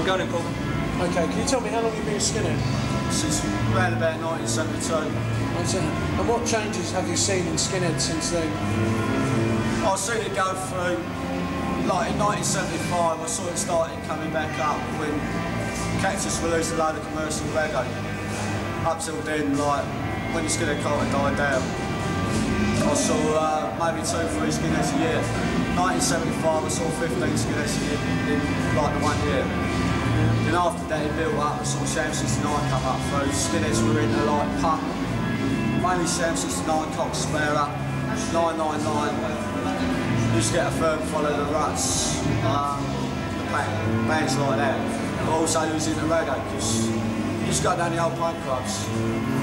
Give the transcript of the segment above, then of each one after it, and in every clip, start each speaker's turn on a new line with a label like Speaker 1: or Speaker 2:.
Speaker 1: I'm going in, Paul.
Speaker 2: Okay, can you tell me how long you've been a skinhead?
Speaker 3: Since around about 1972.
Speaker 2: And what changes have you seen in skinheads since then?
Speaker 3: I've seen it go through, like in 1975 I saw it started coming back up when Cactus released a load of commercial reggae. Up till then, like, when the skinhead culture died down, I saw maybe 2-3 skinheads a year. 1975 I saw 15 skinheads a year in like the 1 year. Then after that it built up, I saw Sham 69 come up through. Skinheads were into like punk, mainly Sham 69, Cox Spare Up, 999. Used to get a firm follow the ruts, bands like that. But also he was into reggae because you just go down the old punk clubs.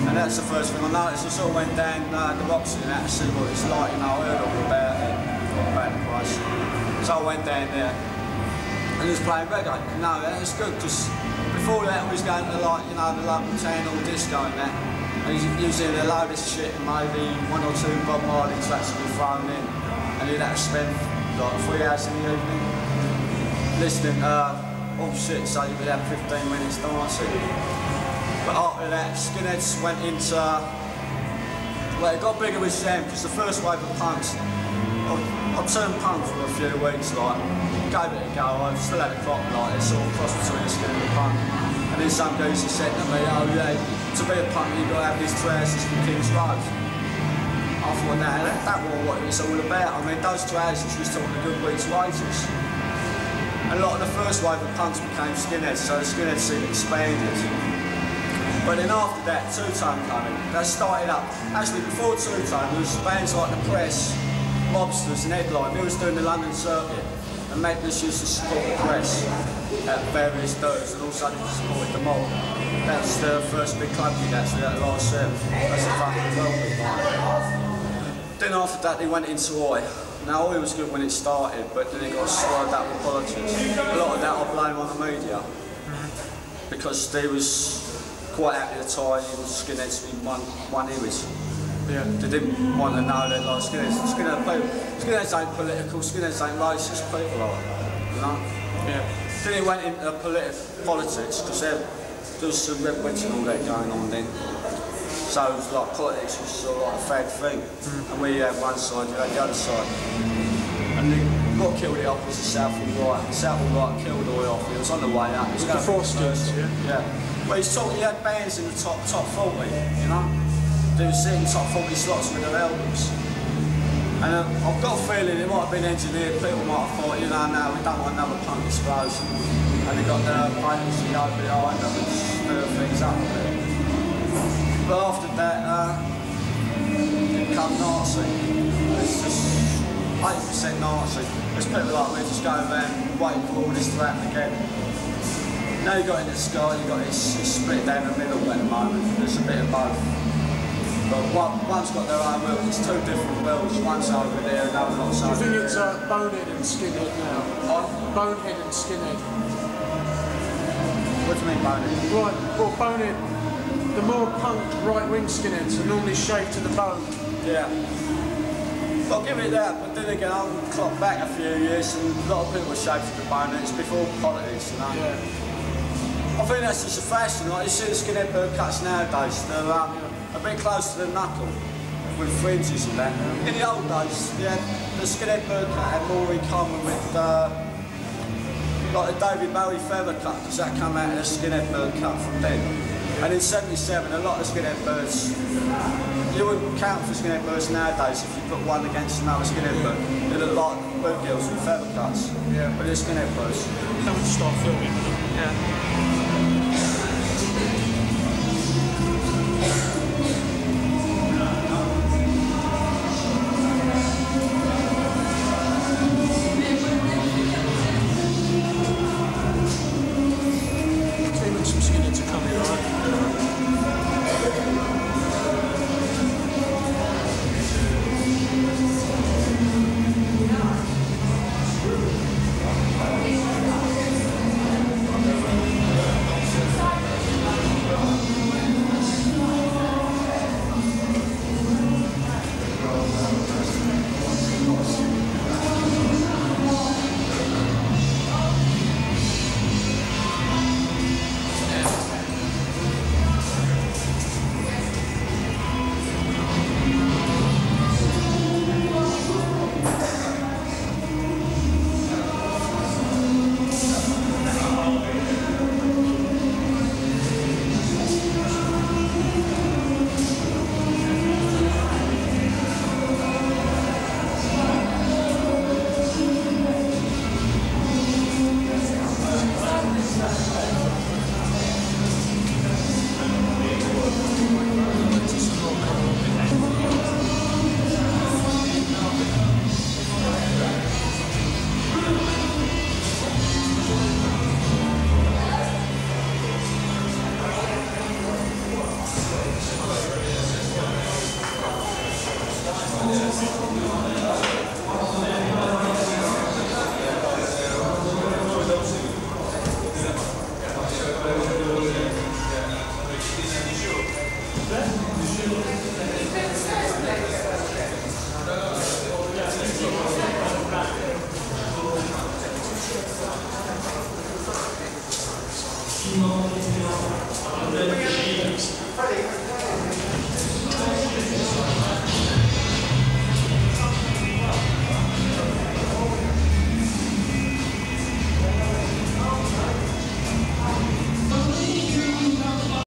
Speaker 3: And that's the first thing I noticed. I sort of went down the Roxy and had to see what it's like, you know, I heard all about it, about the place. So I went down there and he was playing reggae. You know, that was good because before that we was going to like, you know, the local town hall disco and that. And using a load of shit and maybe 1 or 2 Bob Marley tracks would be thrown in. And you'd have to spend like 3 hours in the evening listening to all shit, so you would have 15 minutes dancing. But after that, skinheads went into, well, it got bigger with Sam because the first wave of punks, I turned punk for a few weeks, like, gave it a go. I still had a crop like it, sort of cross between a skinhead and a punk. And then some geezer said to me, oh yeah, to be a punk you've got to have these trousers from King's Road. I thought, nah, that wasn't what it was all about. I mean, those trousers was talking a good week's wages. And a lot of the first wave of punks became skinheads, so the skinhead scene expanded. But then after that, Two-Tone came in. That started up. Actually, before Two-Tone, there was bands like The Press, Mobsters and Headline. They was doing the London circuit. And Magnus used to support The Press at various doors, and also they supported the Mob. That's the first big club gig actually, that last year. That's a fucking well big one. Then after that they went into Oi. Now Oi was good when it started, but then it got swallowed up with politics. A lot of that I blame on the media, because they was quite happy to tie in skinheads in one image.
Speaker 2: Yeah.
Speaker 3: They didn't want to know that like skinheads ain't political, skinheads ain't racist people, like, you know?
Speaker 2: Yeah.
Speaker 3: Then it went into politics, because there was some red witch and all that going on then. So it was like politics was sort of like a fad thing. And we had one side, you had the other side. And they got killed it off was the Southall Right. The Southall Right killed Oi off, it was on the way up. It was going
Speaker 2: before Steve,
Speaker 3: yeah. Well, he had bands in the top 40, you know? They were sitting top 40 slots with their albums. And I've got a feeling it might have been engineered, people might have thought, you know, no, we don't want another punk explosion. And they got their painters to go behind them and stir things up a bit. But after that, it became Nazi. It's just 80% Nazi. There's people like me just going around waiting for all this to happen again. Now you've got in the sky, you've got it's split down the middle at the moment. There's a bit of both. But one's got their own will. It's 2 different wills. One's over there, another one's over there.
Speaker 2: Do you think it's bonehead and skinhead now? Bonehead and skinhead.
Speaker 3: What do you mean bonehead?
Speaker 2: Right, well bonehead, the more punk right-wing skinheads are normally shaved to the bone.
Speaker 3: Yeah. I'll give it that, but then again, I'll clock back a few years and a lot of people are shaved to the bone, and it's before politics, you know?
Speaker 2: Yeah.
Speaker 3: I think that's just a fashion, like you see the skinhead haircuts nowadays, they're a bit close to the knuckle, with fringes and that. In the old days, yeah, the skinhead haircut had more in common with like the David Bowie feather cut, because that came out of the skinhead haircut from then. And in '77, a lot of skinhead birds, you wouldn't count for skinhead birds nowadays if you put one against another skinhead bird. They look like boot girls with feather cuts,
Speaker 2: yeah.
Speaker 3: But they're skinhead birds.
Speaker 2: How would you start filming?
Speaker 1: Yeah.
Speaker 2: Some skinheads are coming, right? Freddie.